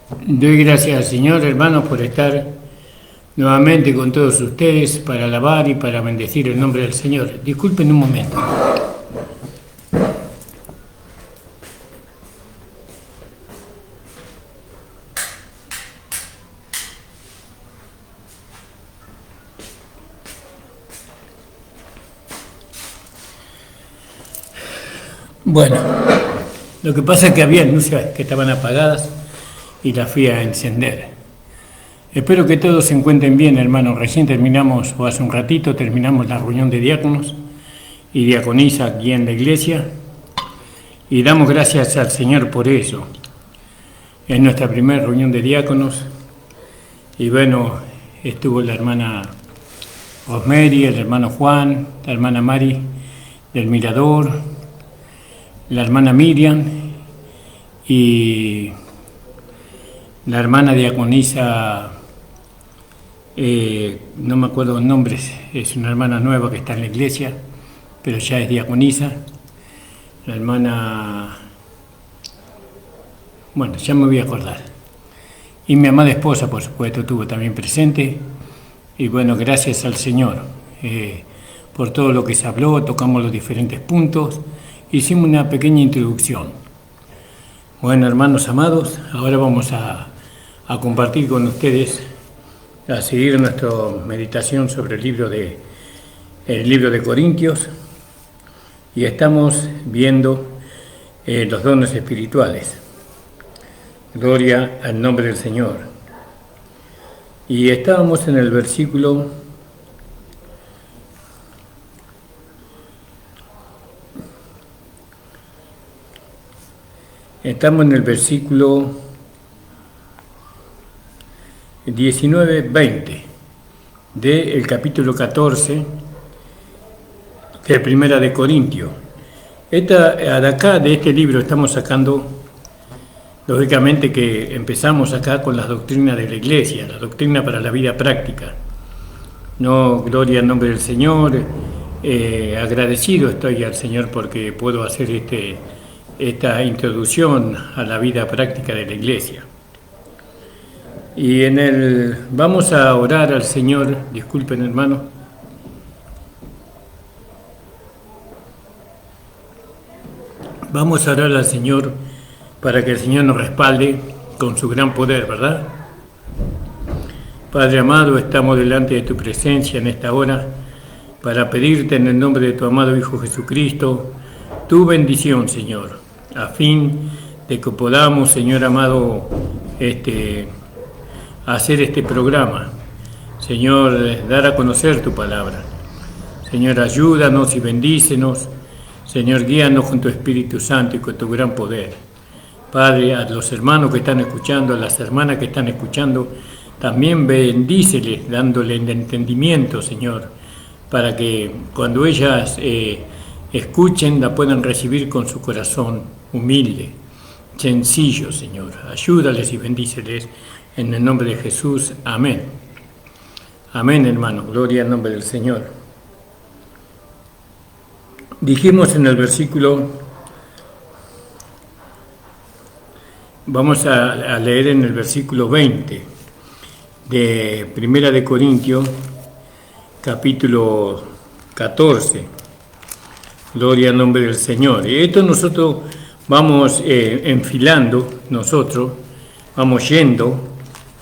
Doy gracias al Señor, hermanos, por estar nuevamente con todos ustedes para alabar y para bendecir el nombre del Señor. Disculpen un momento. Bueno, lo que pasa es que había luces que estaban apagadas y las fui a encender. Espero que todos se encuentren bien, hermanos. Recién terminamos, o hace un ratito, terminamos la reunión de diáconos y diaconisa aquí en la iglesia. Y damos gracias al Señor por eso. Es nuestra primera reunión de diáconos. Y bueno, estuvo la hermana Rosemary, el hermano Juan, la hermana Mari del Mirador, la hermana Miriam y la hermana diaconisa, no me acuerdo los nombres, es una hermana nueva que está en la iglesia, pero ya es diaconisa. La hermana, bueno, ya me voy a acordar. Y mi amada esposa, por supuesto, estuvo también presente. Y bueno, gracias al Señor por todo lo que se habló, tocamos los diferentes puntos, hicimos una pequeña introducción. Bueno, hermanos amados, ahora vamos a compartir con ustedes, a seguir nuestra meditación sobre el libro de Corintios, y estamos viendo los dones espirituales. Gloria al nombre del Señor. Y estábamos en el versículo 19-20 del capítulo 14 de Primera de Corintios. De acá, de este libro, estamos sacando, lógicamente que empezamos acá con las doctrinas de la Iglesia, la doctrina para la vida práctica. No, gloria al nombre del Señor, agradecido estoy al Señor porque puedo hacer esta introducción a la vida práctica de la Iglesia. Y vamos a orar al Señor, disculpen hermano. Vamos a orar al Señor para que el Señor nos respalde con su gran poder, ¿verdad? Padre amado, estamos delante de tu presencia en esta hora para pedirte en el nombre de tu amado Hijo Jesucristo tu bendición, Señor, a fin de que podamos, Señor amado, hacer este programa. Señor, dar a conocer tu palabra. Señor, ayúdanos y bendícenos. Señor, guíanos con tu Espíritu Santo y con tu gran poder. Padre, a los hermanos que están escuchando, a las hermanas que están escuchando, también bendíceles, dándole el entendimiento, Señor, para que cuando ellas escuchen, la puedan recibir con su corazón humilde, sencillo, Señor. Ayúdales y bendíceles en el nombre de Jesús. Amén. Amén, hermano. Gloria al nombre del Señor. Dijimos en el versículo, vamos a leer en el versículo 20 de Primera de Corintios, capítulo 14. Gloria al nombre del Señor. Y esto nosotros vamos enfilando, vamos yendo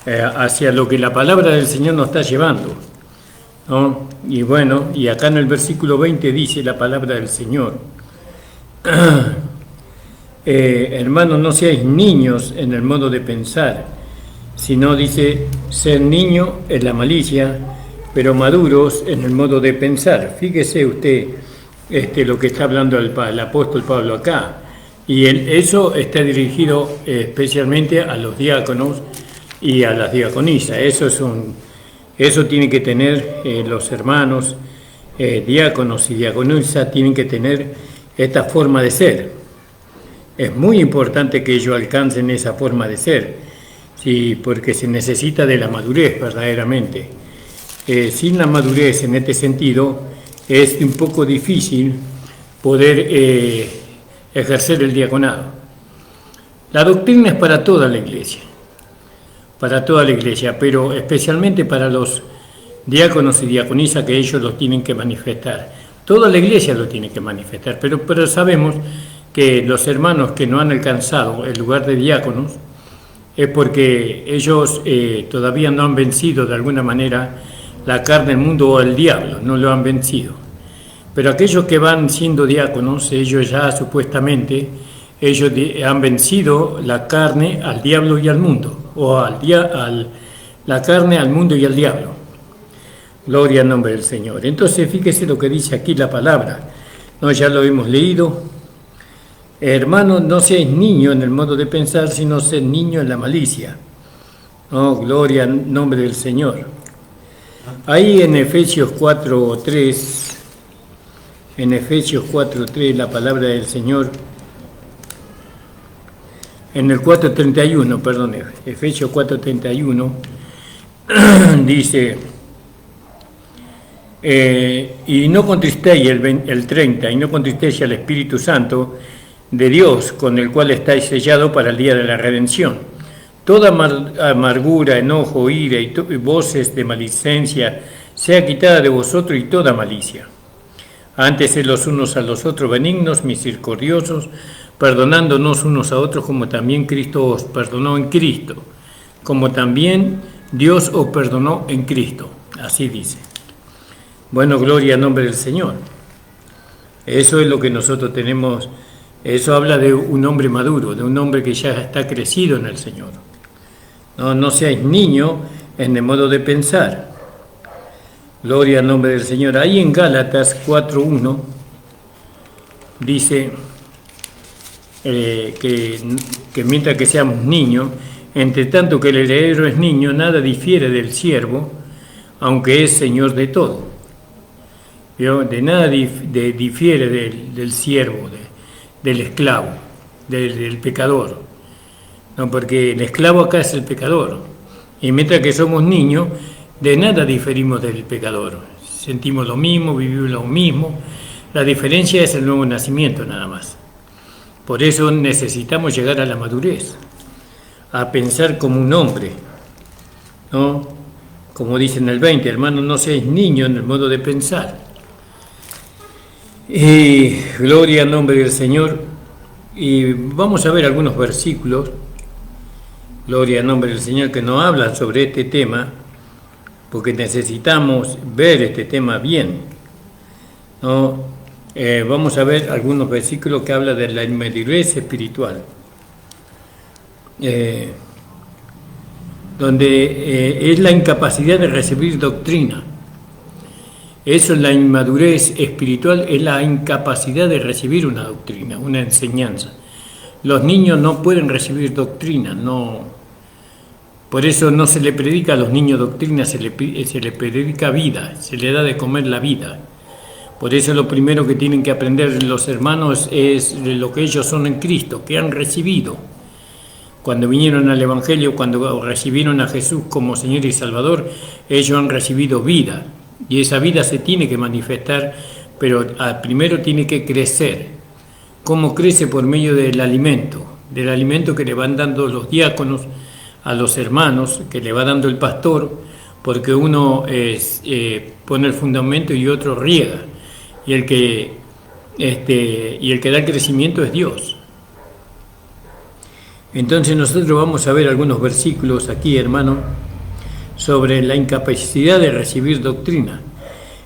hacia lo que la palabra del Señor nos está llevando, ¿no? Y bueno, y acá en el versículo 20 dice la palabra del Señor: hermanos, no seáis niños en el modo de pensar, sino dice, ser niño en la malicia, pero maduros en el modo de pensar. Fíjese usted lo que está hablando el apóstol Pablo acá, y eso está dirigido especialmente a los diáconos y a las diaconisas. Eso tiene que tener los hermanos diáconos y diaconisas, tienen que tener esta forma de ser. Es muy importante que ellos alcancen esa forma de ser, sí, porque se necesita de la madurez verdaderamente. Sin la madurez en este sentido es un poco difícil poder ejercer el diaconado. La doctrina es para toda la iglesia. para toda la iglesia, pero especialmente para los diáconos y diaconisas, que ellos lo tienen que manifestar. Toda la iglesia lo tiene que manifestar, pero sabemos que los hermanos que no han alcanzado el lugar de diáconos es porque ellos todavía no han vencido de alguna manera la carne, el mundo o el diablo, no lo han vencido. Pero aquellos que van siendo diáconos, ellos ya supuestamente, ellos han vencido la carne al diablo y al mundo, o la carne al mundo y al diablo. Gloria al nombre del Señor. Entonces, fíjese lo que dice aquí la palabra. No, ya lo hemos leído. Hermanos, no seáis niños en el modo de pensar, sino sed niños en la malicia. Oh, gloria al nombre del Señor. Ahí en Efesios 4:3, la palabra del Señor, en el 4:31, perdón, Efesios 4:31, dice, y no contristéis el 30, y no contristéis al Espíritu Santo de Dios, con el cual estáis sellados para el día de la redención. Toda amargura, enojo, ira y voces de maledicencia sea quitada de vosotros, y toda malicia. Antes sed los unos a los otros benignos, misericordiosos, perdonándonos unos a otros, como también Cristo os perdonó en Cristo, como también Dios os perdonó en Cristo. Así dice. Bueno, gloria al nombre del Señor. Eso es lo que nosotros tenemos. Eso habla de un hombre maduro, de un hombre que ya está crecido en el Señor. No seáis niños en el modo de pensar. Gloria al nombre del Señor. Ahí en Gálatas 4:1 dice que mientras que seamos niños, entre tanto que el heredero es niño, nada difiere del siervo, aunque es señor de todo. ¿Vio? De nada difiere del siervo, del esclavo, del pecador. No, porque el esclavo acá es el pecador. Y mientras que somos niños, de nada diferimos del pecador. Sentimos lo mismo, vivimos lo mismo. La diferencia es el nuevo nacimiento nada más. Por eso necesitamos llegar a la madurez, a pensar como un hombre, ¿no? Como dice en el 20, hermanos, no seáis niños en el modo de pensar. Y gloria al nombre del Señor. Y vamos a ver algunos versículos, gloria al nombre del Señor, que nos hablan sobre este tema, porque necesitamos ver este tema bien, ¿no? Vamos a ver algunos versículos que hablan de la inmadurez espiritual, donde es la incapacidad de recibir doctrina. Eso es la inmadurez espiritual, es la incapacidad de recibir una doctrina, una enseñanza. Los niños no pueden recibir doctrina, no. Por eso no se le predica a los niños doctrina, se le predica vida, se le da de comer la vida. Por eso lo primero que tienen que aprender los hermanos es de lo que ellos son en Cristo, que han recibido. Cuando vinieron al Evangelio, cuando recibieron a Jesús como Señor y Salvador, ellos han recibido vida. Y esa vida se tiene que manifestar, pero primero tiene que crecer. ¿Cómo crece? Por medio del alimento que le van dando los diáconos a los hermanos, que le va dando el pastor, porque uno pone el fundamento y otro riega. Y el que da el crecimiento es Dios. Entonces nosotros vamos a ver algunos versículos aquí, hermano, sobre la incapacidad de recibir doctrina.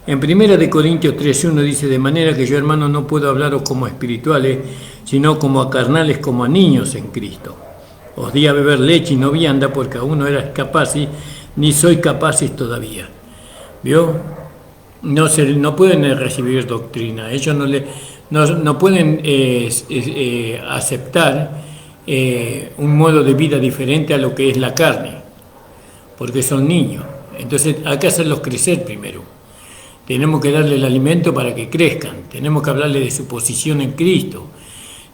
En 1 Corintios 3:1 dice, de manera que yo, hermano, no puedo hablaros como a espirituales, sino como a carnales, como a niños en Cristo. Os di a beber leche y no vianda, porque aún no erais capaces, ni sois capaces todavía. ¿Vio? No pueden recibir doctrina, ellos no pueden aceptar un modo de vida diferente a lo que es la carne, porque son niños. Entonces hay que hacerlos crecer primero. Tenemos que darle el alimento para que crezcan, tenemos que hablarle de su posición en Cristo,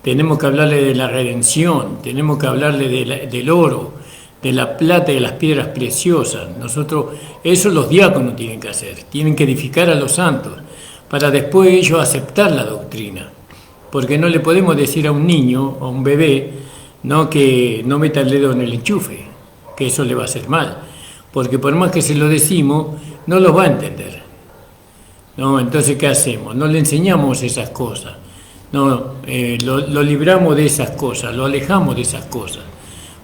tenemos que hablarle de la redención, tenemos que hablarle del oro, de la plata y de las piedras preciosas. Eso los diáconos tienen que hacer, tienen que edificar a los santos, para después ellos aceptar la doctrina. Porque no le podemos decir a un niño, a un bebé, no, que no meta el dedo en el enchufe. que eso le va a hacer mal, porque por más que se lo decimos, no los va a entender. ¿No? Entonces, ¿qué hacemos? No le enseñamos esas cosas, no, lo libramos de esas cosas, lo alejamos de esas cosas,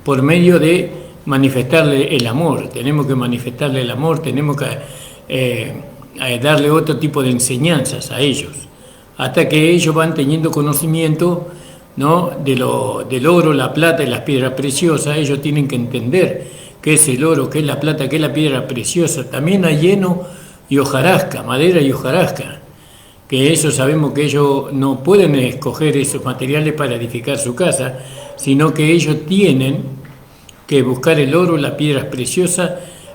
por medio de manifestarle el amor. Tenemos que manifestarle el amor, tenemos que darle otro tipo de enseñanzas a ellos, hasta que ellos van teniendo conocimiento, ¿no?, del oro, la plata y las piedras preciosas. Ellos tienen que entender qué es el oro, qué es la plata, qué es la piedra preciosa. También hay heno y hojarasca, madera y hojarasca, que eso sabemos que ellos no pueden escoger esos materiales para edificar su casa, sino que ellos tienen que buscar el oro, las piedras preciosas,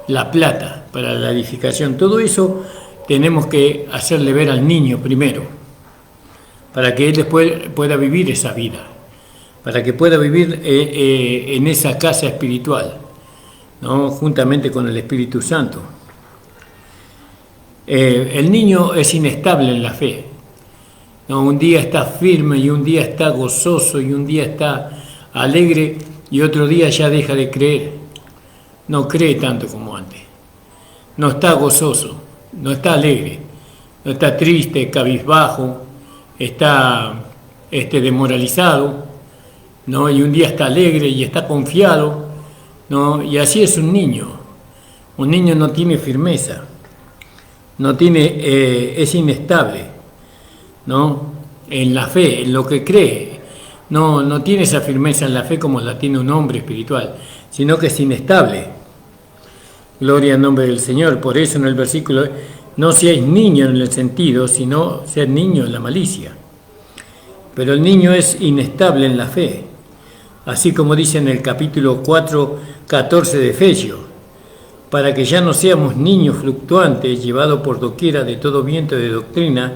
la plata para la edificación. Todo eso tenemos que hacerle ver al niño primero, para que él después pueda vivir esa vida, para que pueda vivir en esa casa espiritual, ¿no?, juntamente con el Espíritu Santo. El niño es inestable en la fe, ¿no? Un día está firme y un día está gozoso y un día está alegre y otro día ya deja de creer. No cree tanto como antes, no está gozoso, no está alegre, no está triste, cabizbajo, está desmoralizado, ¿no? Y un día está alegre y está confiado, ¿no? Y así es un niño. Un niño no tiene firmeza, no tiene, es inestable, ¿no?, en la fe, en lo que cree. No tiene esa firmeza en la fe como la tiene un hombre espiritual, sino que es inestable. Gloria al nombre del Señor. Por eso en el versículo, no seáis niños en el sentido, sino ser niños en la malicia. Pero el niño es inestable en la fe, así como dice en el capítulo 4:14 de Efesios, para que ya no seamos niños fluctuantes, llevados por doquiera de todo viento de doctrina,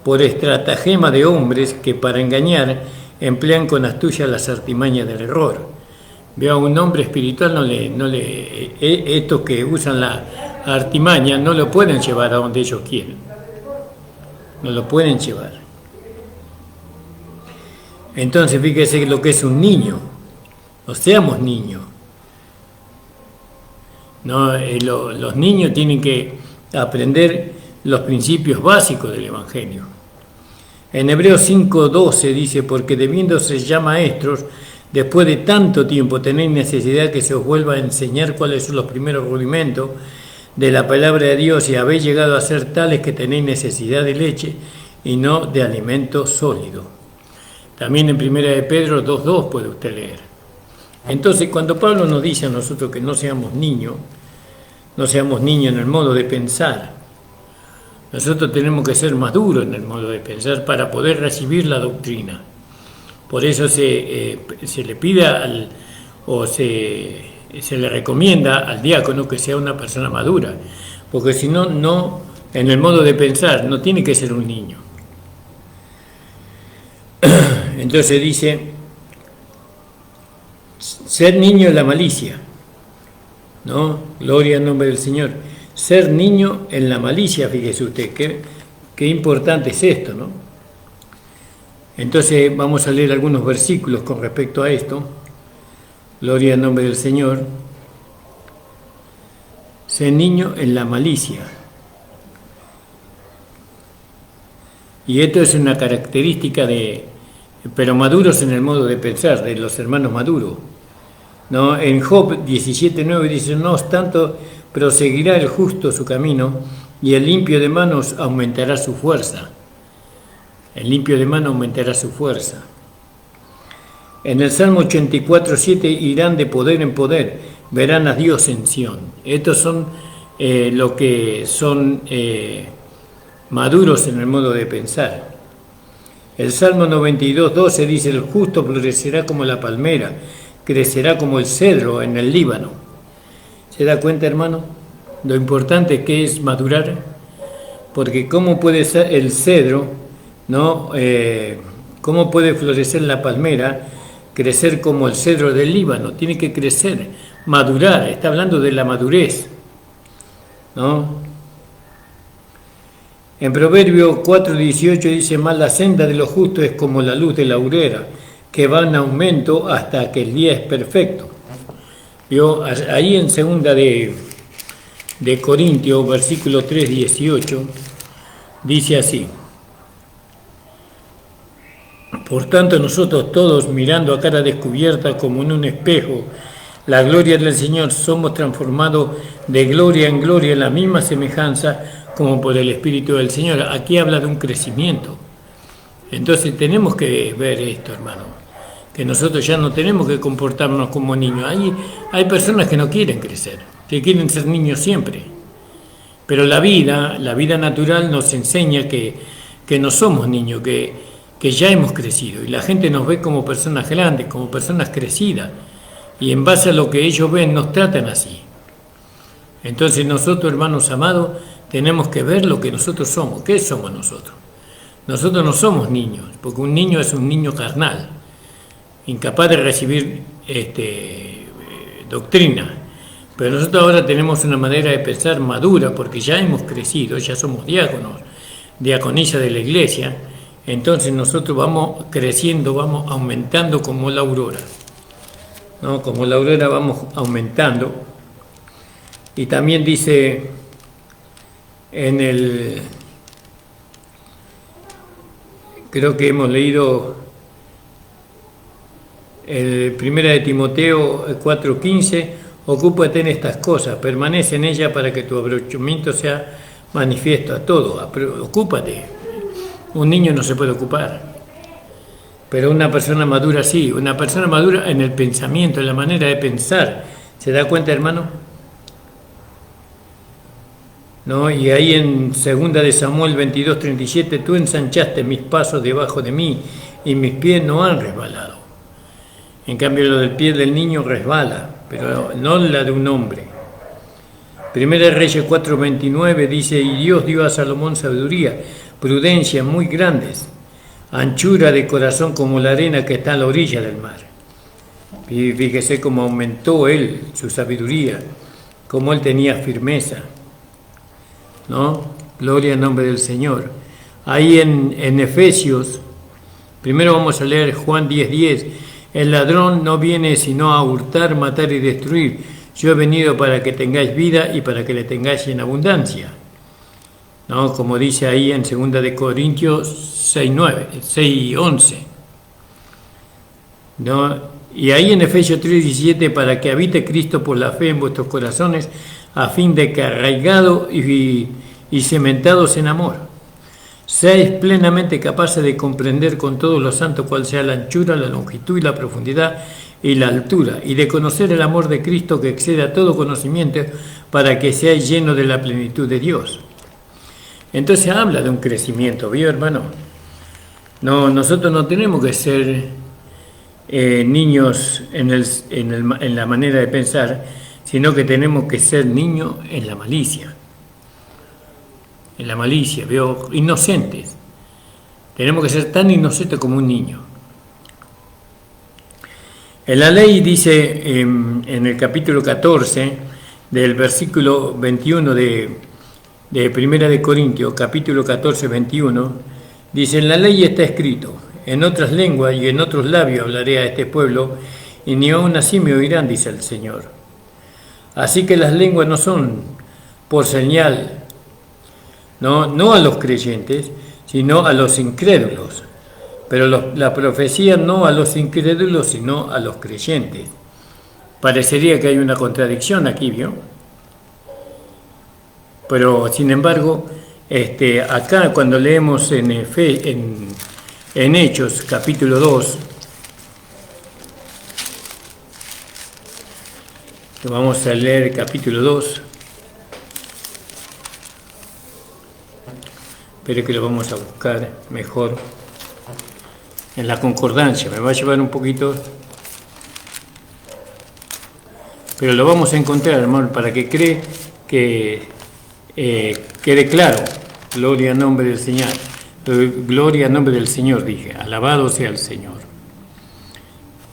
por estratagema de hombres que para engañar emplean con astucia las artimañas del error. Veo a un hombre espiritual, estos que usan la artimaña no lo pueden llevar a donde ellos quieren, no lo pueden llevar. Entonces fíjese lo que es un niño, no seamos niños. No, los niños tienen que aprender los principios básicos del Evangelio. En Hebreos 5:12 dice, porque debiéndose ya maestros, después de tanto tiempo tenéis necesidad que se os vuelva a enseñar cuáles son los primeros rudimentos de la palabra de Dios, y habéis llegado a ser tales que tenéis necesidad de leche y no de alimento sólido. También en 1 de Pedro 2:2 puede usted leer. Entonces, cuando Pablo nos dice a nosotros que no seamos niños en el modo de pensar, nosotros tenemos que ser maduros en el modo de pensar para poder recibir la doctrina. Por eso se le pide se le recomienda al diácono que sea una persona madura, porque si no, en el modo de pensar, no tiene que ser un niño. Entonces dice, ser niño en la malicia, ¿no? Gloria al nombre del Señor. Ser niño en la malicia, fíjese usted, qué importante es esto, ¿no? Entonces vamos a leer algunos versículos con respecto a esto. Gloria al nombre del Señor. Ser niño en la malicia. Y esto es una característica pero maduros en el modo de pensar, de los hermanos maduros, ¿no? En Job 17:9 dice, no obstante, proseguirá el justo su camino, y el limpio de manos aumentará su fuerza. El limpio de manos aumentará su fuerza. En el Salmo 84:7, irán de poder en poder, verán a Dios en Sión. Estos son los que son maduros en el modo de pensar. El Salmo 92:12 dice, el justo florecerá como la palmera, crecerá como el cedro en el Líbano. ¿Se da cuenta, hermano? Lo importante que es madurar, porque cómo puede ser el cedro, ¿no? ¿Cómo puede florecer la palmera, crecer como el cedro del Líbano? Tiene que crecer, madurar, está hablando de la madurez, ¿no? En Proverbio 4:18 dice, más la senda de los justos es como la luz de la aurora, que va en aumento hasta que el día es perfecto. Vio, ahí en segunda de Corintios, versículo 3, 18, dice así: por tanto nosotros todos, mirando a cara descubierta como en un espejo la gloria del Señor, somos transformados de gloria en gloria en la misma semejanza como por el Espíritu del Señor. Aquí habla de un crecimiento. Entonces tenemos que ver esto, hermano, que nosotros ya no tenemos que comportarnos como niños. Hay personas que no quieren crecer, que quieren ser niños siempre. Pero la vida natural nos enseña que no somos niños, que ya hemos crecido. Y la gente nos ve como personas grandes, como personas crecidas. Y en base a lo que ellos ven, nos tratan así. Entonces nosotros, hermanos amados, tenemos que ver lo que nosotros somos. ¿Qué somos nosotros? Nosotros no somos niños, porque un niño es un niño carnal, incapaz de recibir doctrina. Pero nosotros ahora tenemos una manera de pensar madura, porque ya hemos crecido, ya somos diáconos, diaconisas de la iglesia. Entonces nosotros vamos creciendo, vamos aumentando como la aurora, ¿no? Como la aurora vamos aumentando. Y también dice creo que hemos leído el 1 de Timoteo 4:15, ocúpate en estas cosas, permanece en ellas para que tu aprovechamiento sea manifiesto a todo. Ocúpate. Un niño no se puede ocupar, pero una persona madura sí. Una persona madura en el pensamiento, en la manera de pensar. ¿Se da cuenta, hermano? ¿No? Y ahí en 2 de Samuel 22:37, tú ensanchaste mis pasos debajo de mí y mis pies no han resbalado. En cambio, lo del pie del niño resbala, pero no la de un hombre. Primera de Reyes 4:29 dice: y Dios dio a Salomón sabiduría, prudencia muy grandes, anchura de corazón como la arena que está a la orilla del mar. Y fíjese cómo aumentó él su sabiduría, cómo él tenía firmeza, ¿no? Gloria al nombre del Señor. Ahí en Efesios, primero vamos a leer Juan 10:10. El ladrón no viene sino a hurtar, matar y destruir. Yo he venido para que tengáis vida y para que le tengáis en abundancia, ¿no? Como dice ahí en 2 de Corintios 6:11, ¿no? Y ahí en Efesios 3:17, para que habite Cristo por la fe en vuestros corazones, a fin de que arraigados y cementados en amor, seáis plenamente capaces de comprender con todos los santos cuál sea la anchura, la longitud y la profundidad y la altura, y de conocer el amor de Cristo que excede a todo conocimiento, para que seáis llenos de la plenitud de Dios. Entonces habla de un crecimiento, ¿vio, hermano? No, nosotros no tenemos que ser niños en la manera de pensar, sino que tenemos que ser niños en la malicia. En la malicia, veo, inocentes. Tenemos que ser tan inocentes como un niño. En la ley dice, en el capítulo 14, del versículo 21 de Primera de Corintios, capítulo 14, 21, dice: en la ley está escrito, en otras lenguas y en otros labios hablaré a este pueblo, y ni aun así me oirán, dice el Señor. Así que las lenguas no son por señal, no a los creyentes, sino a los incrédulos. Pero la profecía no a los incrédulos, sino a los creyentes. Parecería que hay una contradicción aquí, ¿vio? Pero, sin embargo, acá cuando leemos en Hechos, capítulo 2, vamos a leer el capítulo 2, pero que lo vamos a buscar mejor en la concordancia. Me va a llevar un poquito, pero lo vamos a encontrar, hermano, para que quede claro. Gloria al nombre del Señor. Gloria al nombre del Señor, dije. Alabado sea el Señor.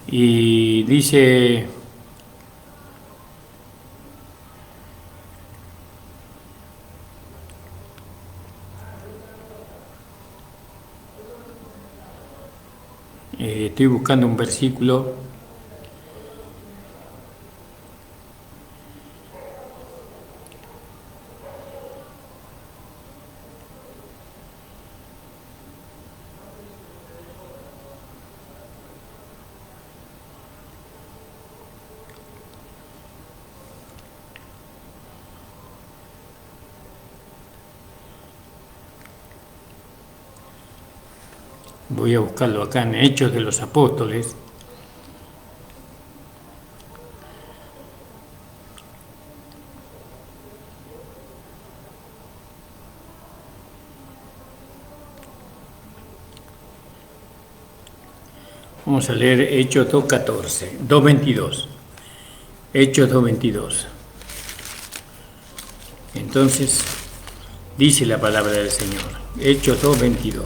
Y dice: estoy buscando un versículo. Voy a buscarlo acá en Hechos de los Apóstoles. Vamos a leer Hechos 2.14, 2.22. Hechos 2.22. Entonces, dice la palabra del Señor. Hechos 2.22.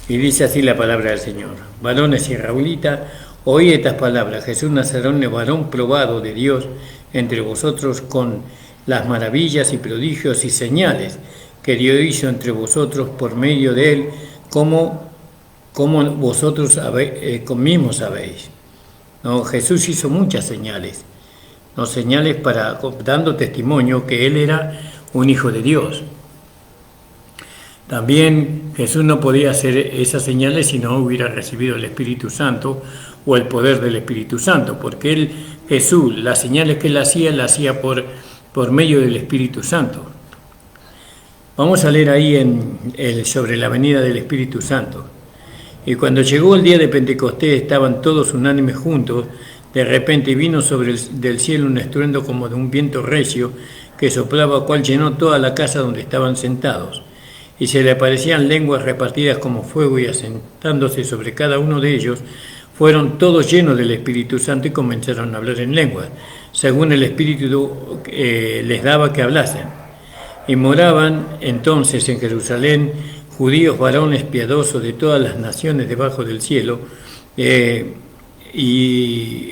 Y dice así la palabra del Señor. Varones israelitas, oí estas palabras. Jesús Nazareno es varón probado de Dios entre vosotros con las maravillas y prodigios y señales que Dios hizo entre vosotros por medio de él, como vosotros mismos sabéis. ¿No? Jesús hizo muchas señales, ¿no? Señales dando testimonio que él era un hijo de Dios. También Jesús no podía hacer esas señales si no hubiera recibido el Espíritu Santo o el poder del Espíritu Santo, porque Jesús, las señales que él hacía por medio del Espíritu Santo. Vamos a leer ahí sobre la venida del Espíritu Santo. Y cuando llegó el día de Pentecostés, estaban todos unánimes juntos. De repente vino del cielo un estruendo como de un viento recio que soplaba, cual llenó toda la casa donde estaban sentados. Y se le aparecían lenguas repartidas como fuego, y asentándose sobre cada uno de ellos, fueron todos llenos del Espíritu Santo y comenzaron a hablar en lenguas, según el Espíritu les daba que hablasen. Y moraban entonces en Jerusalén judíos varones piadosos de todas las naciones debajo del cielo, y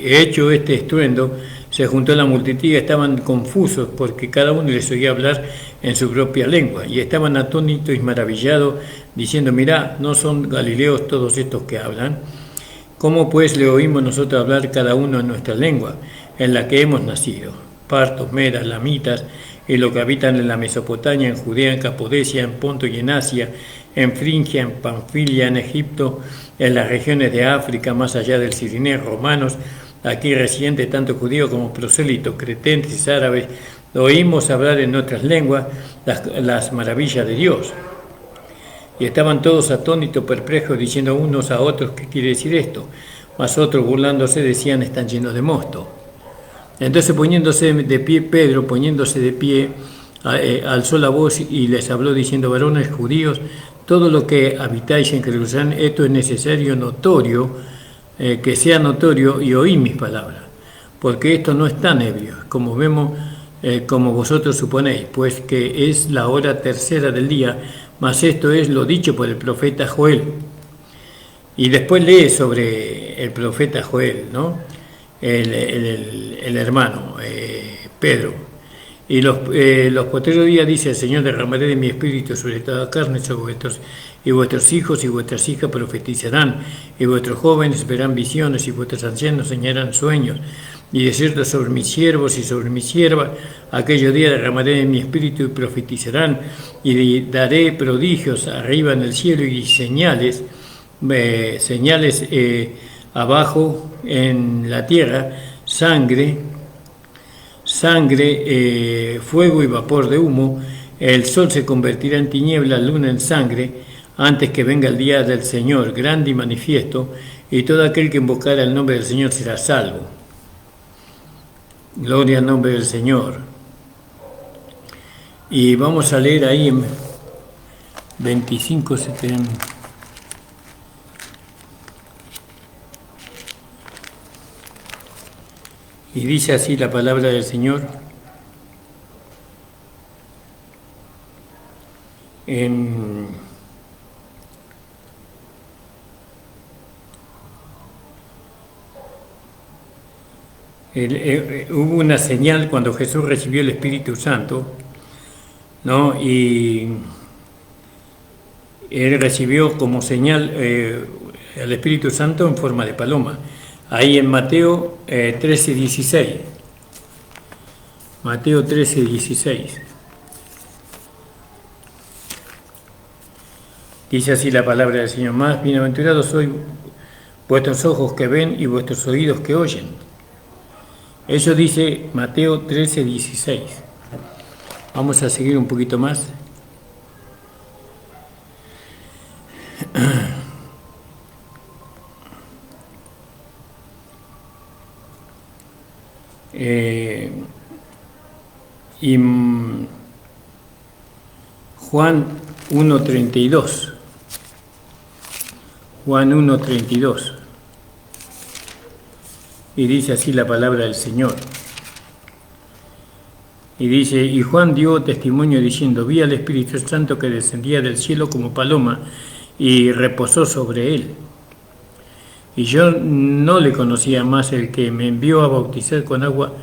hecho este estruendo, se juntó la multitud y estaban confusos porque cada uno les oía hablar en su propia lengua, y estaban atónitos y maravillados, diciendo: mirá, ¿no son galileos todos estos que hablan? ¿Cómo pues le oímos nosotros hablar cada uno en nuestra lengua, en la que hemos nacido? Partos, medas, lamitas, y los que habitan en la Mesopotamia, en Judea, en Capadocia, en Ponto y en Asia, en Frigia, en Panfilia, en Egipto, en las regiones de África, más allá del Cirineo, romanos, aquí residentes tanto judíos como prosélitos, cretenses, árabes, oímos hablar en nuestras lenguas las maravillas de Dios. Y estaban todos atónitos, perplejos, diciendo unos a otros: ¿qué quiere decir esto? Mas otros, burlándose, decían: están llenos de mosto. Entonces, poniéndose de pie, Pedro, alzó la voz y les habló diciendo: varones judíos, todo lo que habitáis en Jerusalén, esto es necesario, notorio, que sea notorio, y oí mis palabras, porque esto no es tan ebrio, como vemos, como vosotros suponéis, pues que es la hora tercera del día, mas esto es lo dicho por el profeta Joel. Y después lee sobre el profeta Joel, ¿no? El hermano Pedro. Y los postreros días, dice el Señor, derramaré de mi espíritu sobre toda carne, sobre vuestros hijos y vuestras hijas profetizarán, y vuestros jóvenes verán visiones, y vuestros ancianos soñarán sueños. Y de cierto, sobre mis siervos y sobre mis siervas, aquellos días derramaré de mi espíritu y profetizarán, y daré prodigios arriba en el cielo y señales abajo en la tierra, sangre, fuego y vapor de humo. El sol se convertirá en tiniebla, la luna en sangre, antes que venga el día del Señor, grande y manifiesto, y todo aquel que invocara el nombre del Señor será salvo. Gloria al nombre del Señor. Y vamos a leer ahí en 25:7. Y dice así la palabra del Señor hubo una señal cuando Jesús recibió el Espíritu Santo, ¿no? Y él recibió como señal el Espíritu Santo en forma de paloma. Ahí en Mateo 13:16. Mateo 13:16. Dice así la palabra del Señor: más bienaventurados sois vuestros ojos que ven y vuestros oídos que oyen. Eso dice Mateo 13:16. Vamos a seguir un poquito más. Y Juan 1:32. Juan 1:32. Y dice así la palabra del Señor. Y dice, y Juan dio testimonio diciendo, vi al Espíritu Santo que descendía del cielo como paloma y reposó sobre él. Y yo no le conocía más, el que me envió a bautizar con agua,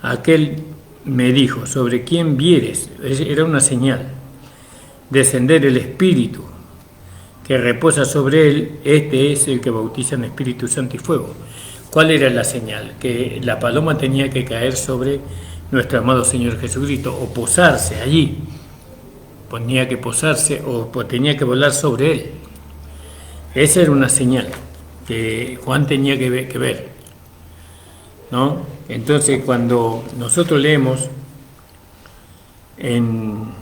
aquel me dijo, sobre quién vieres, era una señal, descender el Espíritu que reposa sobre él, este es el que bautiza en Espíritu Santo y fuego. ¿Cuál era la señal? Que la paloma tenía que caer sobre nuestro amado Señor Jesucristo, o posarse allí, tenía que posarse o tenía que volar sobre él. Esa era una señal que Juan tenía que ver, ¿no? Entonces, cuando nosotros leemos en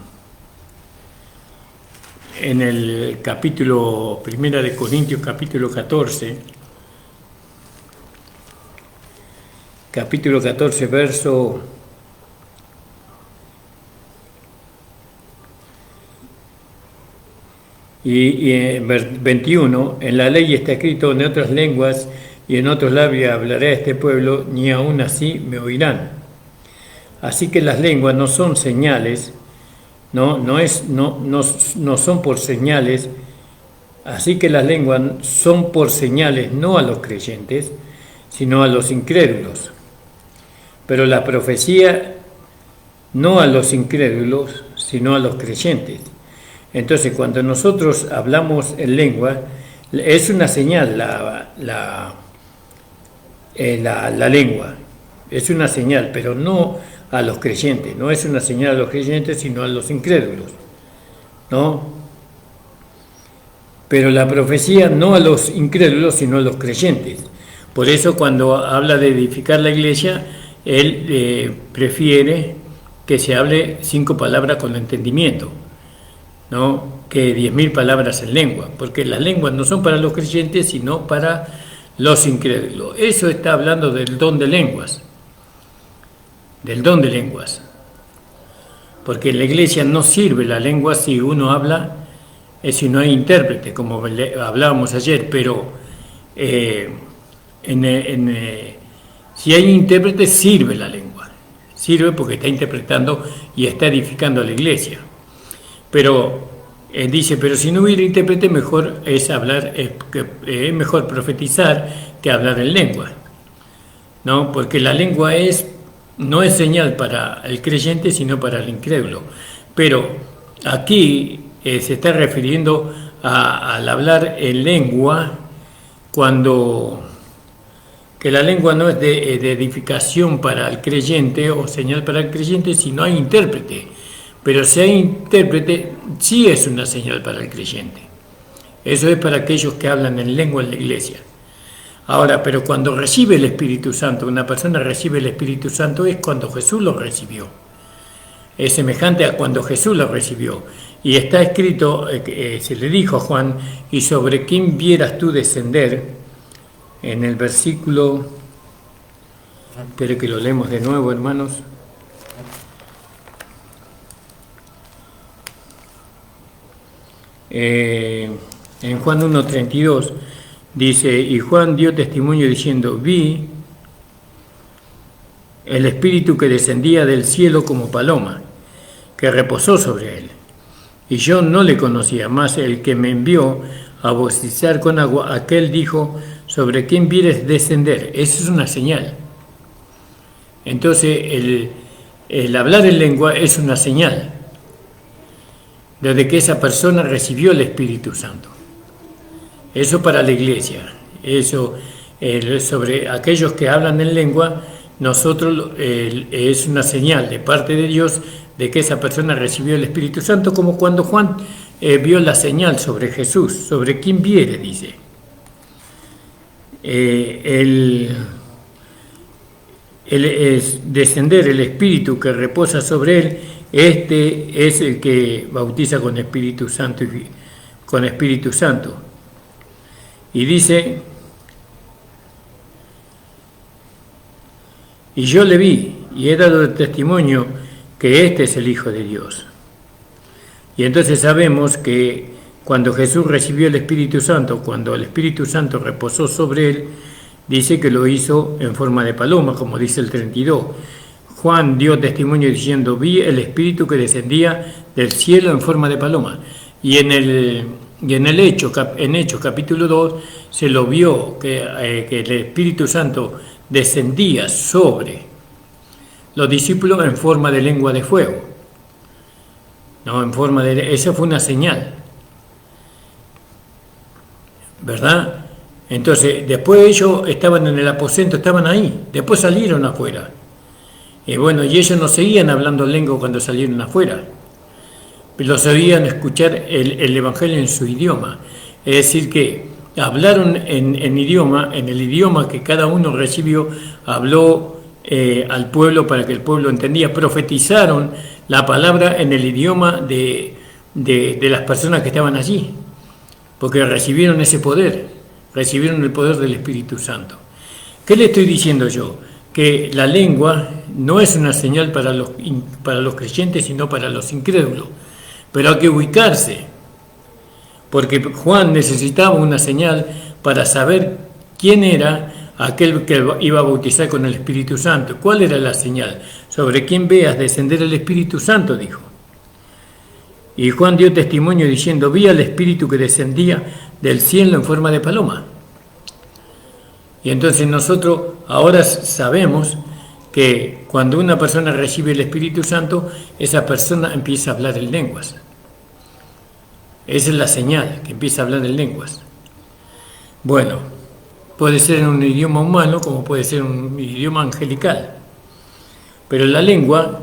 el capítulo 1 de Corintios, capítulo 14, verso 21, en la ley está escrito, en otras lenguas y en otros labios hablaré a este pueblo, ni aún así me oirán. Así que las lenguas no son señales, no son por señales, así que las lenguas son por señales no a los creyentes, sino a los incrédulos. Pero la profecía no a los incrédulos, sino a los creyentes. Entonces, cuando nosotros hablamos en lengua, es una señal la lengua, es una señal, pero no a los creyentes, no es una señal a los creyentes, sino a los incrédulos, ¿no? Pero la profecía no a los incrédulos, sino a los creyentes. Por eso, cuando habla de edificar la iglesia, él prefiere que se hable 5 palabras con entendimiento, ¿no? Que 10.000 palabras en lengua, porque las lenguas no son para los creyentes, sino para los incrédulos. Eso está hablando del don de lenguas, porque en la iglesia no sirve la lengua si uno habla, si no hay intérprete, como hablábamos ayer, pero si hay intérprete sirve la lengua, sirve porque está interpretando y está edificando a la iglesia. Pero dice, pero si no hubiera intérprete, mejor es hablar, es mejor profetizar que hablar en lengua, ¿no? Porque la lengua no es señal para el creyente, sino para el incrédulo. Pero aquí se está refiriendo al hablar en lengua, que la lengua no es de edificación para el creyente o señal para el creyente, si no hay intérprete. Pero si hay intérprete, sí es una señal para el creyente. Eso es para aquellos que hablan en lengua en la iglesia. Ahora, pero cuando recibe el Espíritu Santo, una persona recibe el Espíritu Santo es cuando Jesús lo recibió. Es semejante a cuando Jesús lo recibió. Y está escrito, se le dijo a Juan, y sobre quién vieras tú descender, en el versículo, espero que lo leemos de nuevo, hermanos. En Juan 1:32 dice, y Juan dio testimonio diciendo, vi el Espíritu que descendía del cielo como paloma, que reposó sobre él. Y yo no le conocía, más el que me envió a bautizar con agua, aquel dijo, sobre quién vieres descender. Eso es una señal. Entonces, el hablar en lengua es una señal desde que esa persona recibió el Espíritu Santo. Eso para la iglesia. Eso sobre aquellos que hablan en lengua, nosotros es una señal de parte de Dios de que esa persona recibió el Espíritu Santo, como cuando Juan vio la señal sobre Jesús, sobre quién viere, dice. Es descender el Espíritu que reposa sobre él, este es el que bautiza con Espíritu Santo con Espíritu Santo. Y dice, y yo le vi y he dado testimonio que este es el Hijo de Dios. Y entonces sabemos que cuando Jesús recibió el Espíritu Santo, cuando el Espíritu Santo reposó sobre él, dice que lo hizo en forma de paloma, como dice el 32. Juan dio testimonio diciendo, vi el Espíritu que descendía del cielo en forma de paloma. Y en Hechos capítulo 2 se lo vio que el Espíritu Santo descendía sobre los discípulos en forma de lengua de fuego. No, esa fue una señal, ¿verdad? Entonces, después ellos estaban en el aposento, estaban ahí, después salieron afuera. Y bueno, y ellos no seguían hablando lengua cuando salieron afuera. Los oían escuchar el Evangelio en su idioma. Es decir, que hablaron en el idioma que cada uno recibió, habló al pueblo para que el pueblo entendía. Profetizaron la palabra en el idioma de las personas que estaban allí, porque recibieron ese poder, recibieron el poder del Espíritu Santo. ¿Qué le estoy diciendo yo? Que la lengua no es una señal para los creyentes, sino para los incrédulos. Pero hay que ubicarse, porque Juan necesitaba una señal para saber quién era aquel que iba a bautizar con el Espíritu Santo. ¿Cuál era la señal? Sobre quién veas descender el Espíritu Santo, dijo. Y Juan dio testimonio diciendo, vi al Espíritu que descendía del cielo en forma de paloma. Y entonces nosotros ahora sabemos que cuando una persona recibe el Espíritu Santo, esa persona empieza a hablar en lenguas. Esa es la señal, que empieza a hablar en lenguas. Bueno, puede ser en un idioma humano como puede ser un idioma angelical. Pero la lengua,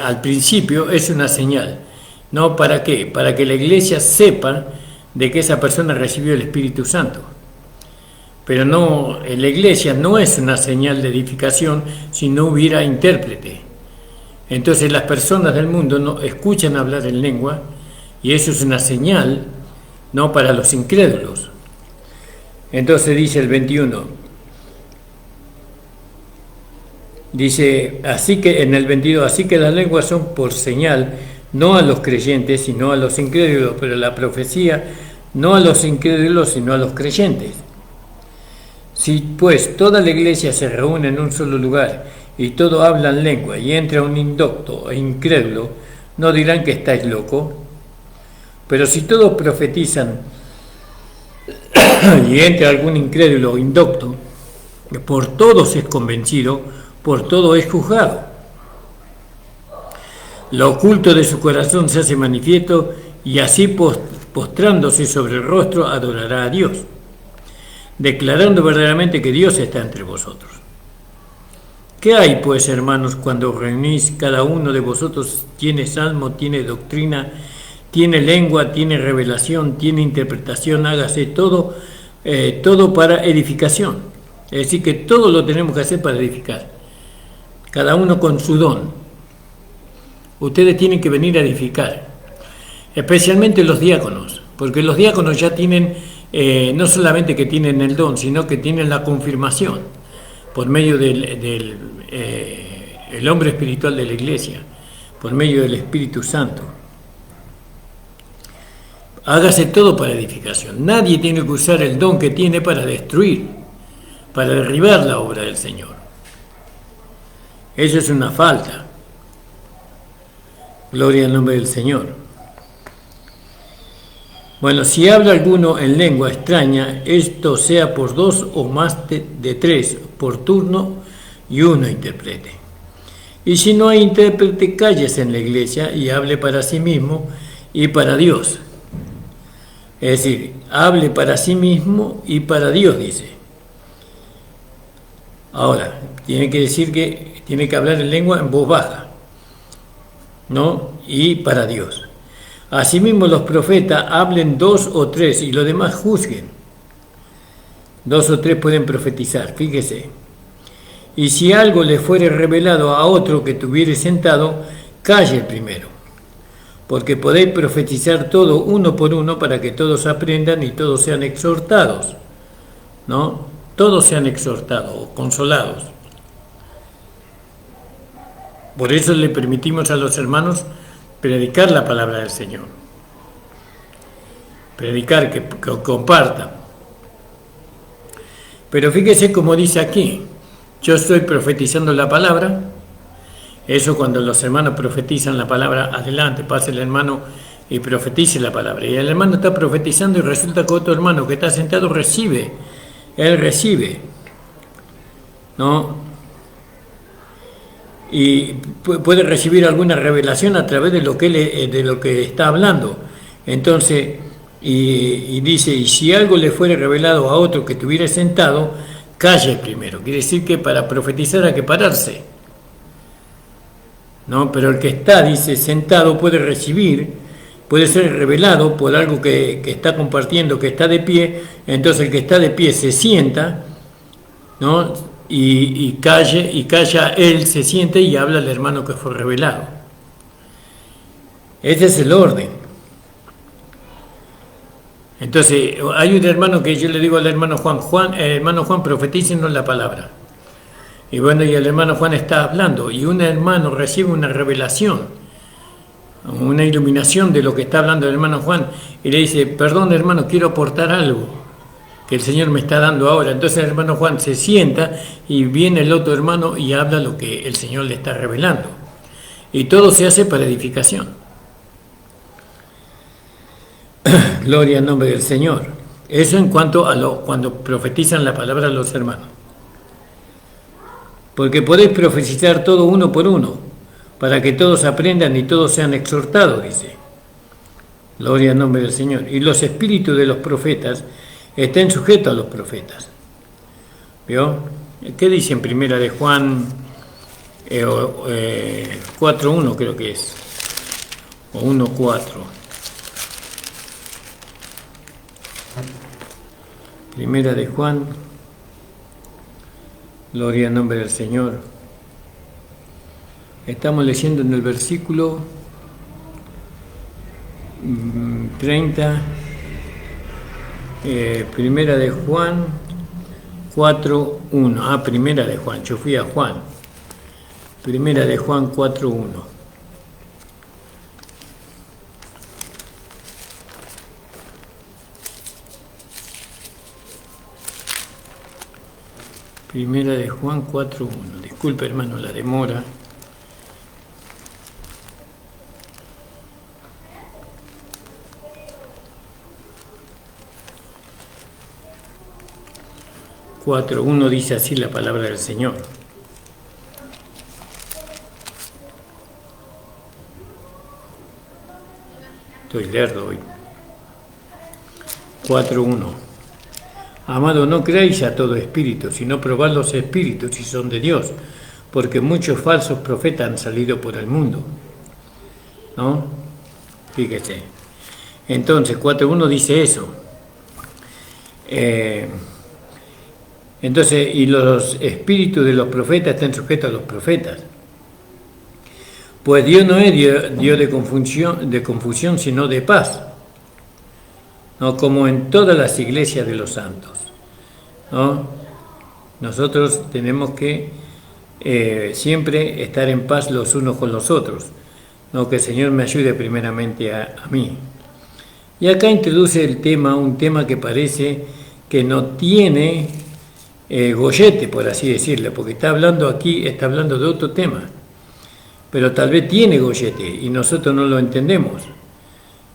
al principio, es una señal. ¿No? ¿Para qué? Para que la iglesia sepa de que esa persona recibió el Espíritu Santo. Pero no, la iglesia no es una señal de edificación si no hubiera intérprete. Entonces las personas del mundo no escuchan hablar en lengua y eso es una señal, no, para los incrédulos. Entonces dice el 21, dice, así que en el 22, así que las lenguas son por señal, no a los creyentes, sino a los incrédulos, pero la profecía no a los incrédulos, sino a los creyentes. Si pues toda la iglesia se reúne en un solo lugar y todos hablan lengua y entra un indocto e incrédulo, no dirán que estáis locos. Pero si todos profetizan y entra algún incrédulo o indocto, por todos es convencido, por todo es juzgado. Lo oculto de su corazón se hace manifiesto y así postrándose sobre el rostro adorará a Dios, declarando verdaderamente que Dios está entre vosotros. ¿Qué hay, pues, hermanos, cuando reunís? Cada uno de vosotros tiene salmo, tiene doctrina, tiene lengua, tiene revelación, tiene interpretación, hágase todo para edificación. Es decir, que todo lo tenemos que hacer para edificar, cada uno con su don. Ustedes tienen que venir a edificar, especialmente los diáconos, porque los diáconos ya tienen, no solamente que tienen el don, sino que tienen la confirmación por medio del el hombre espiritual de la iglesia, por medio del Espíritu Santo. Hágase todo para edificación. Nadie tiene que usar el don que tiene para destruir, para derribar la obra del Señor. Eso es una falta. Gloria al nombre del Señor. Bueno, si habla alguno en lengua extraña, esto sea por dos o más de tres, por turno, y uno interprete. Y si no hay intérprete, cállese en la iglesia y hable para sí mismo y para Dios. Es decir, hable para sí mismo y para Dios, dice. Ahora, tiene que decir que tiene que hablar en lengua en voz baja, ¿no? Y para Dios. Asimismo los profetas hablen dos o tres y los demás juzguen. Dos o tres pueden profetizar, fíjese. Y si algo le fuere revelado a otro que estuviere sentado, calle primero, porque podéis profetizar todo uno por uno para que todos aprendan y todos sean exhortados, ¿no? Todos sean exhortados o consolados. Por eso le permitimos a los hermanos predicar la palabra del Señor, predicar, que compartan. Pero fíjese como dice aquí, yo estoy profetizando la palabra. Eso cuando los hermanos profetizan la palabra, adelante, pase el hermano y profetice la palabra. Y el hermano está profetizando y resulta que otro hermano que está sentado recibe, él recibe, ¿no? Y puede recibir alguna revelación a través de lo que está hablando. Entonces, y dice, y si algo le fuere revelado a otro que estuviera sentado, calle primero. Quiere decir que para profetizar hay que pararse, ¿no? Pero el que está, dice, sentado puede recibir, puede ser revelado por algo que está compartiendo, que está de pie. Entonces el que está de pie se sienta, ¿no? Y calla él, se siente y habla al hermano que fue revelado. Ese es el orden. Entonces hay un hermano que yo le digo al hermano Juan, hermano Juan, profetícenos la palabra. Y bueno, y el hermano Juan está hablando y un hermano recibe una revelación, una iluminación de lo que está hablando el hermano Juan y le dice, perdón hermano, quiero aportar algo que el Señor me está dando ahora. Entonces el hermano Juan se sienta y viene el otro hermano y habla lo que el Señor le está revelando. Y todo se hace para edificación. Gloria al nombre del Señor. Eso en cuanto a cuando profetizan la palabra a los hermanos. Porque podéis profetizar todo uno por uno, para que todos aprendan y todos sean exhortados, dice. Gloria al nombre del Señor. Y los espíritus de los profetas estén sujetos a los profetas. ¿Vio? ¿Qué dice en primera de Juan 4.1 creo que es? O 1.4. Primera de Juan. Gloria al nombre del Señor. Estamos leyendo en el versículo 30. Primera de Juan 4.1. Primera de Juan, yo fui a Juan. Primera de Juan 4.1. Primera de Juan 4.1. Disculpe hermano la demora. Uno dice así la palabra del Señor. Estoy lerdo hoy. 4.1. Amado, no creáis a todo espíritu, sino probad los espíritus si son de Dios, porque muchos falsos profetas han salido por el mundo. ¿No? Fíjese. Entonces, 4.1 dice eso. Entonces, y los espíritus de los profetas están sujetos a los profetas. Pues Dios no es Dios de confusión, sino de paz. ¿No? Como en todas las iglesias de los santos, ¿no? Nosotros tenemos que siempre estar en paz los unos con los otros, ¿no? Que el Señor me ayude primeramente a mí. Y acá introduce un tema que parece que no tiene gollete, por así decirlo, porque está hablando de otro tema, pero tal vez tiene gollete y nosotros no lo entendemos.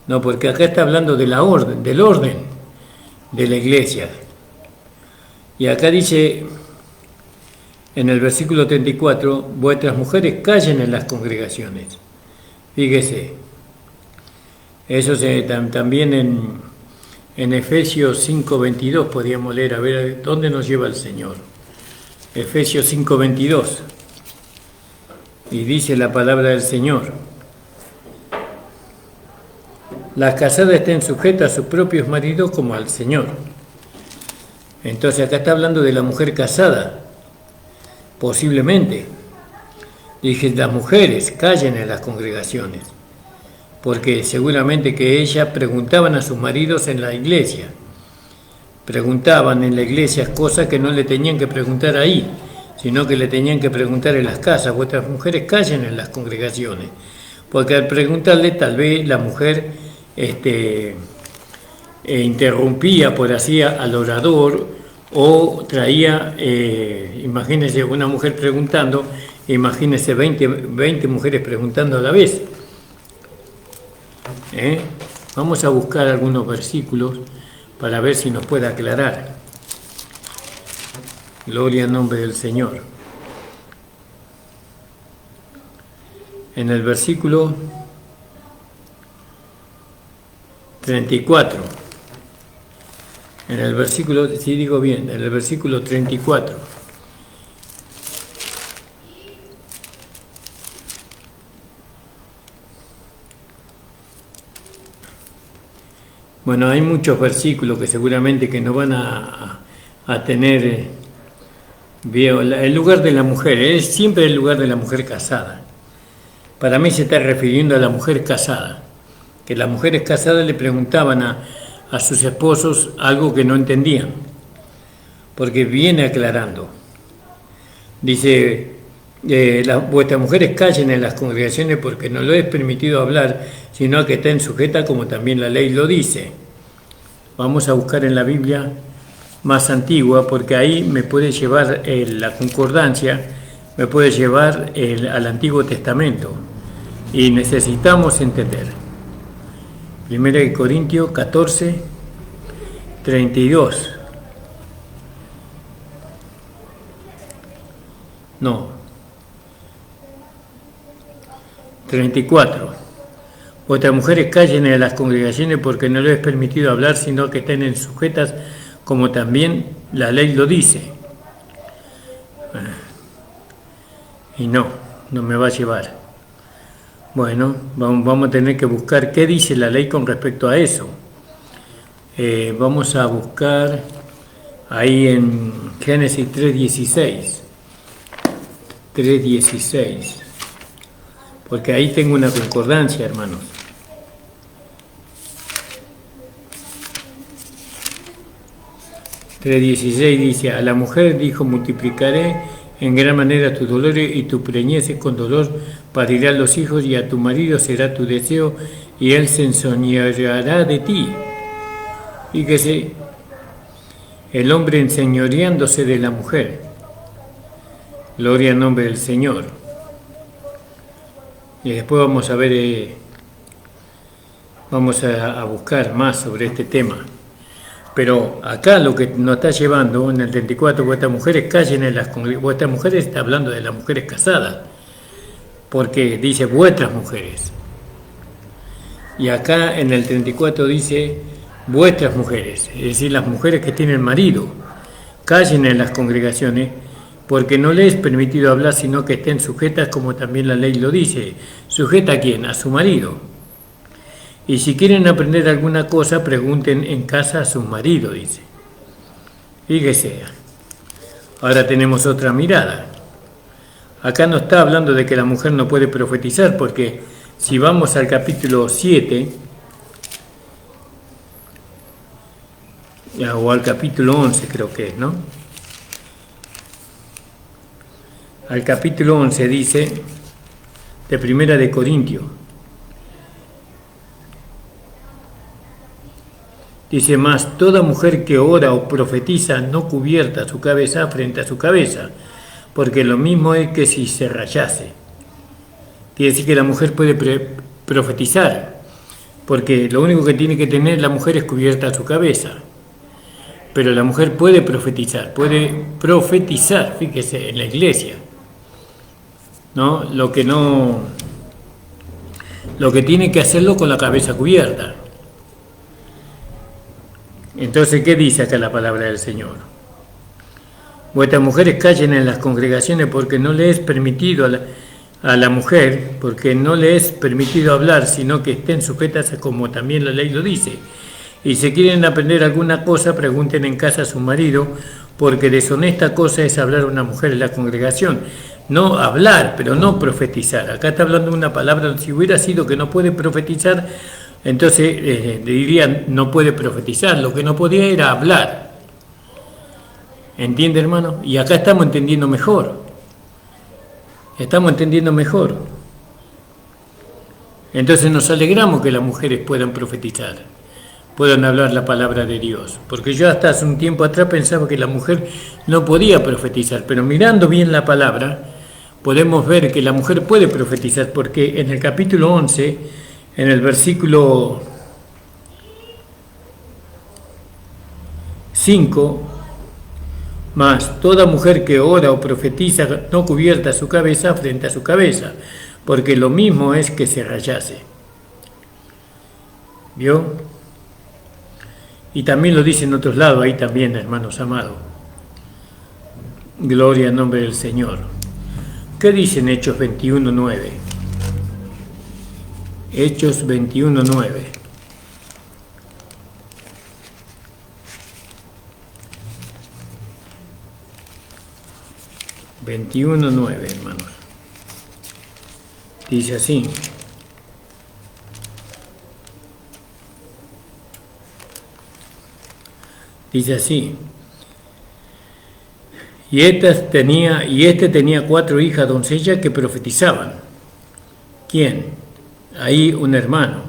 No, porque acá está hablando del orden de la iglesia. Y acá dice, en el versículo 34, vuestras mujeres callen en las congregaciones. Fíjese, eso también en Efesios 5.22 podríamos leer, a ver dónde nos lleva el Señor. Efesios 5.22. Y dice la palabra del Señor. Las casadas estén sujetas a sus propios maridos como al Señor. Entonces acá está hablando de la mujer casada, posiblemente. Dije, las mujeres callen en las congregaciones, porque seguramente que ellas preguntaban a sus maridos en la iglesia, preguntaban en la iglesia cosas que no le tenían que preguntar ahí, sino que le tenían que preguntar en las casas. Vuestras mujeres callen en las congregaciones, porque al preguntarle tal vez la mujer interrumpía por así al orador o traía, imagínense una mujer preguntando, imagínense 20 mujeres preguntando a la vez. Vamos a buscar algunos versículos para ver si nos puede aclarar. Gloria al nombre del Señor. En el versículo 34. En el versículo, si digo bien, en el versículo 34. Bueno, hay muchos versículos que seguramente que no van a tener el lugar de la mujer, es siempre el lugar de la mujer casada. Para mí se está refiriendo a la mujer casada, que las mujeres casadas le preguntaban a sus esposos algo que no entendían, porque viene aclarando. Dice, vuestras mujeres callen en las congregaciones porque no lo es permitido hablar, sino que estén sujetas como también la ley lo dice. Vamos a buscar en la Biblia más antigua, porque ahí me puede llevar la concordancia, me puede llevar al Antiguo Testamento, y necesitamos entender. 1 Corintios 14, 32. No. 34. Vuestras mujeres callen en las congregaciones porque no les es permitido hablar, sino que estén sujetas como también la ley lo dice. Y no me va a llevar. Bueno, vamos a tener que buscar qué dice la ley con respecto a eso. Vamos a buscar ahí en Génesis 3:16. 3:16. Porque ahí tengo una concordancia, hermanos. Tres 16 dice, a la mujer dijo, multiplicaré en gran manera tus dolores y tu preñeces con dolor parirán los hijos, y a tu marido será tu deseo y él se enseñoreará de ti. Fíjese, el hombre enseñoreándose de la mujer. Gloria al nombre del Señor. Y después vamos a ver, vamos a buscar más sobre este tema. Pero acá lo que nos está llevando en el 34, vuestras mujeres callen en las congregaciones. Vuestras mujeres está hablando de las mujeres casadas, porque dice vuestras mujeres. Y acá en el 34 dice vuestras mujeres, es decir, las mujeres que tienen marido, callen en las congregaciones, porque no les es permitido hablar, sino que estén sujetas como también la ley lo dice. ¿Sujeta a quién? A su marido. Y si quieren aprender alguna cosa, pregunten en casa a su marido, dice. Fíjese, ahora tenemos otra mirada. Acá no está hablando de que la mujer no puede profetizar, porque si vamos al capítulo 7, o al capítulo 11 creo que es, ¿no? Al capítulo 11 dice, de Primera de Corintios, dice más, toda mujer que ora o profetiza no cubierta su cabeza frente a su cabeza, porque lo mismo es que si se rayase. Quiere decir que la mujer puede profetizar, porque lo único que tiene que tener la mujer es cubierta su cabeza. Pero la mujer puede profetizar, fíjese, en la iglesia. ¿No? Lo que tiene que hacerlo con la cabeza cubierta. Entonces, ¿qué dice acá la palabra del Señor? Vuestras mujeres callen en las congregaciones porque no le es permitido a la mujer, porque no le es permitido hablar, sino que estén sujetas como también la ley lo dice. Y si quieren aprender alguna cosa, pregunten en casa a su marido, porque deshonesta cosa es hablar a una mujer en la congregación. No hablar, pero no profetizar. Acá está hablando de una palabra, si hubiera sido que no puede profetizar, entonces dirían no puede profetizar, lo que no podía era hablar. ¿Entiende, hermano? Y acá estamos entendiendo mejor. Estamos entendiendo mejor. Entonces nos alegramos que las mujeres puedan profetizar, puedan hablar la palabra de Dios. Porque yo hasta hace un tiempo atrás pensaba que la mujer no podía profetizar, pero mirando bien la palabra, podemos ver que la mujer puede profetizar, porque en el capítulo 11, en el versículo 5, mas toda mujer que ora o profetiza no cubierta su cabeza frente a su cabeza, porque lo mismo es que se rayase. ¿Vio? Y también lo dice en otros lados, ahí también, hermanos amados. Gloria al nombre del Señor. ¿Qué dice en Hechos 21:9? Hechos 21:9. Hermanos. Dice así. Dice así. Y este tenía 4 hijas doncellas que profetizaban. ¿Quién? Ahí un hermano,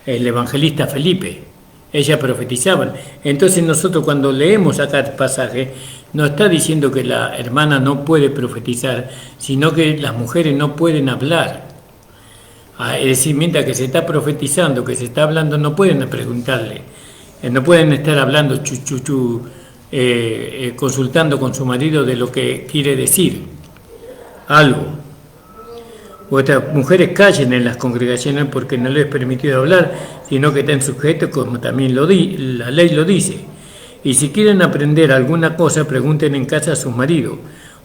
el evangelista Felipe. Ellas profetizaban. Entonces nosotros cuando leemos acá el pasaje, no está diciendo que la hermana no puede profetizar, sino que las mujeres no pueden hablar. Es decir, mientras que se está profetizando, que se está hablando, no pueden preguntarle, no pueden estar hablando consultando con su marido de lo que quiere decir algo. O estas mujeres callen en las congregaciones porque no les es permitido hablar, sino que estén sujetos, como también la ley lo dice. Y si quieren aprender alguna cosa, pregunten en casa a sus maridos,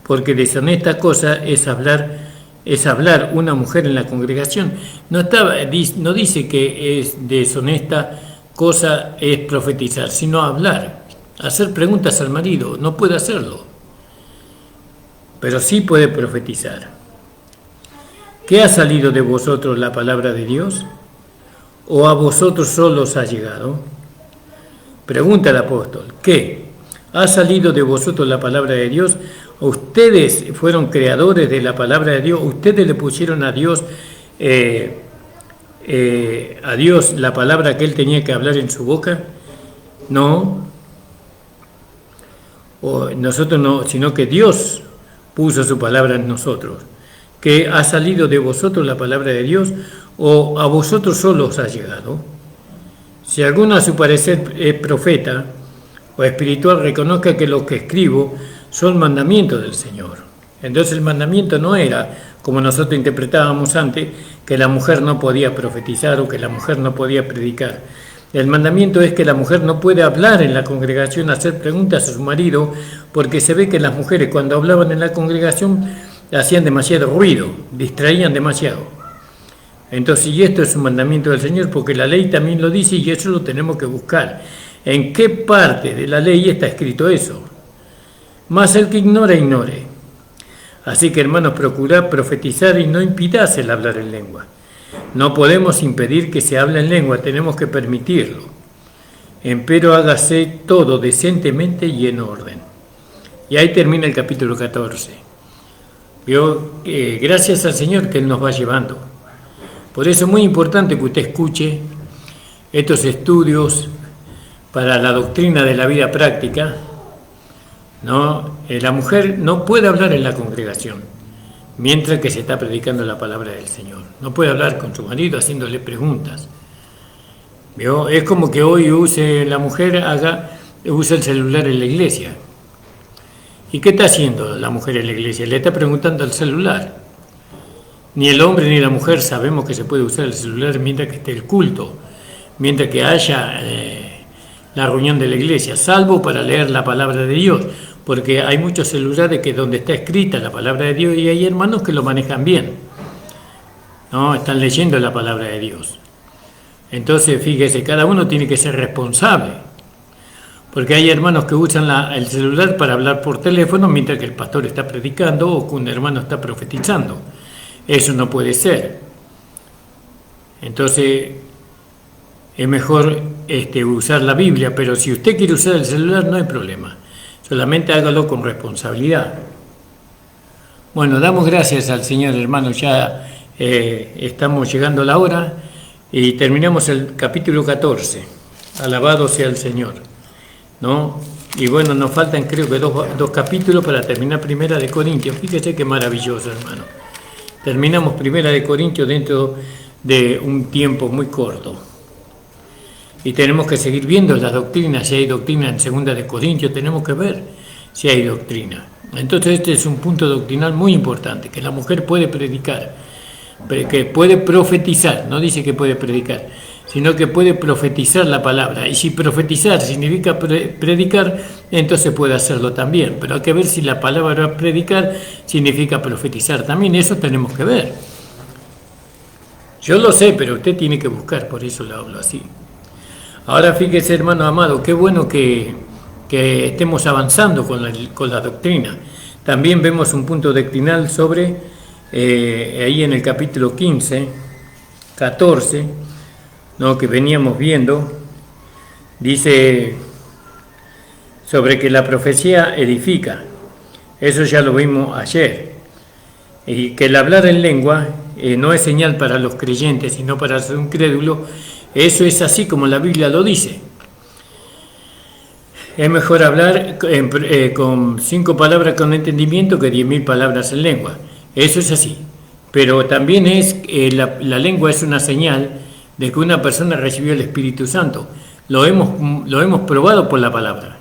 porque deshonesta cosa es hablar una mujer en la congregación. No dice que es deshonesta cosa es profetizar, sino hablar, hacer preguntas al marido. No puede hacerlo, pero sí puede profetizar. ¿Qué ha salido de vosotros la palabra de Dios? ¿O a vosotros solos ha llegado? Pregunta el apóstol, ¿qué? ¿Ha salido de vosotros la palabra de Dios? ¿Ustedes fueron creadores de la palabra de Dios? ¿Ustedes le pusieron a Dios la palabra que Él tenía que hablar en su boca? No. O nosotros no, sino que Dios puso su palabra en nosotros. ¿Que ha salido de vosotros la palabra de Dios o a vosotros solo os ha llegado? Si alguno a su parecer es profeta o espiritual, reconozca que lo que escribo son mandamientos del Señor. Entonces el mandamiento no era, como nosotros interpretábamos antes, que la mujer no podía profetizar o que la mujer no podía predicar. El mandamiento es que la mujer no puede hablar en la congregación, hacer preguntas a su marido, porque se ve que las mujeres cuando hablaban en la congregación hacían demasiado ruido, distraían demasiado. Entonces, y esto es un mandamiento del Señor, porque la ley también lo dice y eso lo tenemos que buscar. ¿En qué parte de la ley está escrito eso? Más el que ignora, ignore. Así que, hermanos, procurad profetizar y no impidáis el hablar en lengua. No podemos impedir que se hable en lengua, tenemos que permitirlo. Empero hágase todo decentemente y en orden. Y ahí termina el capítulo 14. Gracias al Señor que Él nos va llevando. Por eso es muy importante que usted escuche estos estudios para la doctrina de la vida práctica. ¿No? La mujer no puede hablar en la congregación mientras que se está predicando la palabra del Señor. No puede hablar con su marido haciéndole preguntas. ¿Vio? Es como que hoy la mujer use el celular en la iglesia. ¿Y qué está haciendo la mujer en la iglesia? Le está preguntando al celular. Ni el hombre ni la mujer sabemos que se puede usar el celular mientras que esté el culto, mientras que haya la reunión de la iglesia, salvo para leer la palabra de Dios, porque hay muchos celulares que donde está escrita la palabra de Dios y hay hermanos que lo manejan bien, ¿no? Están leyendo la palabra de Dios. Entonces, fíjese, cada uno tiene que ser responsable. Porque hay hermanos que usan el celular para hablar por teléfono mientras que el pastor está predicando o que un hermano está profetizando. Eso no puede ser. Entonces, es mejor usar la Biblia, pero si usted quiere usar el celular no hay problema. Solamente hágalo con responsabilidad. Bueno, damos gracias al Señor, hermanos. Ya estamos llegando a la hora y terminamos el capítulo 14. Alabado sea el Señor, ¿no? Y bueno, nos faltan creo que dos capítulos para terminar Primera de Corintios. Fíjese qué maravilloso, hermano. Terminamos Primera de Corintios dentro de un tiempo muy corto. Y tenemos que seguir viendo las doctrinas. Si hay doctrina en Segunda de Corintios, tenemos que ver si hay doctrina. Entonces este es un punto doctrinal muy importante, que la mujer puede predicar, que puede profetizar, no dice que puede predicar, sino que puede profetizar la palabra. Y si profetizar significa predicar, entonces puede hacerlo también. Pero hay que ver si la palabra predicar significa profetizar también. Eso tenemos que ver. Yo lo sé, pero usted tiene que buscar, por eso lo hablo así. Ahora fíjese, hermano amado, qué bueno que estemos avanzando con la doctrina. También vemos un punto doctrinal sobre, ahí en el capítulo 15, 14, ¿no?, que veníamos viendo, dice sobre que la profecía edifica. Eso ya lo vimos ayer. Y que el hablar en lengua no es señal para los creyentes, sino para los incrédulos. Eso es así como la Biblia lo dice. Es mejor hablar con 5 palabras con entendimiento que 10.000 palabras en lengua. Eso es así. Pero también la lengua es una señal de que una persona recibió el Espíritu Santo. Lo hemos probado por la palabra.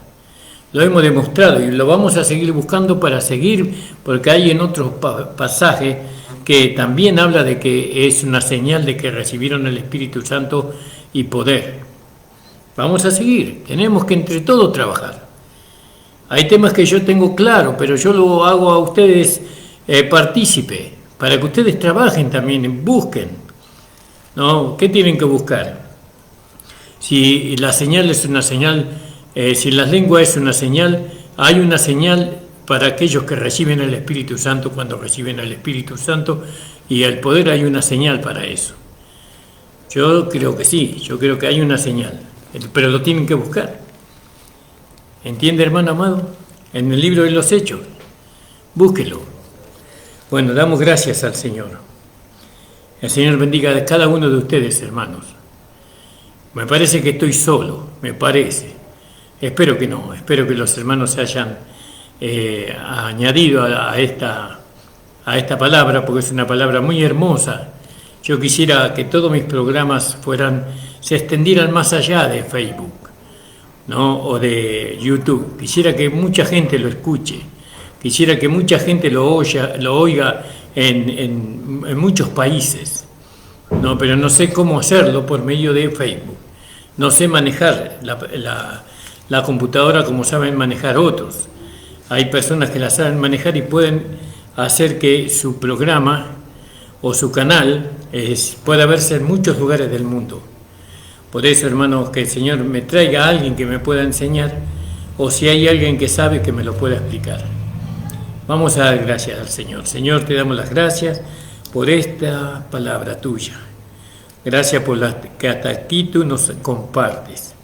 Lo hemos demostrado y lo vamos a seguir buscando para seguir, porque hay en otros pasajes que también habla de que es una señal de que recibieron el Espíritu Santo y poder. Vamos a seguir, tenemos que entre todos trabajar. Hay temas que yo tengo claro, pero yo lo hago a ustedes partícipe, para que ustedes trabajen también, busquen, ¿no? ¿Qué tienen que buscar? Si la señal es una señal, si la lengua es una señal, hay una señal para aquellos que reciben el Espíritu Santo. Cuando reciben el Espíritu Santo y el poder, hay una señal para eso. Yo creo que sí, yo creo que hay una señal, pero lo tienen que buscar. ¿Entiende, hermano amado? En el libro de los Hechos, búsquelo. Bueno, damos gracias al Señor. El Señor bendiga a cada uno de ustedes, hermanos. Me parece que estoy solo, me parece. Espero que no, espero que los hermanos se hayan añadido a esta palabra, porque es una palabra muy hermosa. Yo quisiera que todos mis programas se extendieran más allá de Facebook, ¿no?, o de YouTube. Quisiera que mucha gente lo escuche, quisiera que mucha gente lo oiga en muchos países, ¿no? Pero no sé cómo hacerlo por medio de Facebook. No sé manejar la computadora como saben manejar otros. Hay personas que la saben manejar y pueden hacer que su programa o su canal pueda verse en muchos lugares del mundo. Por eso, hermanos, que el Señor me traiga a alguien que me pueda enseñar, o si hay alguien que sabe, que me lo pueda explicar. Vamos a dar gracias al Señor. Señor, te damos las gracias por esta palabra tuya. Gracias por la que hasta aquí tú nos compartes.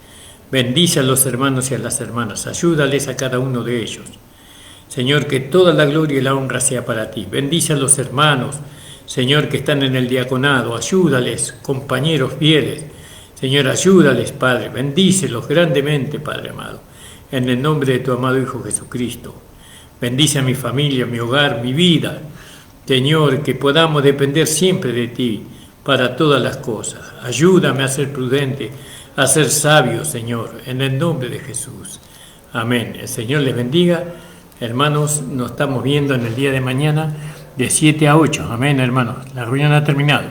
Bendice a los hermanos y a las hermanas. Ayúdales a cada uno de ellos. Señor, que toda la gloria y la honra sea para ti. Bendice a los hermanos, Señor, que están en el diaconado. Ayúdales, compañeros fieles. Señor, ayúdales, Padre. Bendícelos grandemente, Padre amado. En el nombre de tu amado Hijo Jesucristo. Bendice a mi familia, mi hogar, mi vida. Señor, que podamos depender siempre de ti para todas las cosas. Ayúdame a ser prudente, a ser sabio, Señor, en el nombre de Jesús. Amén. El Señor les bendiga. Hermanos, nos estamos viendo en el día de mañana de 7 a 8. Amén, hermanos. La reunión ha terminado.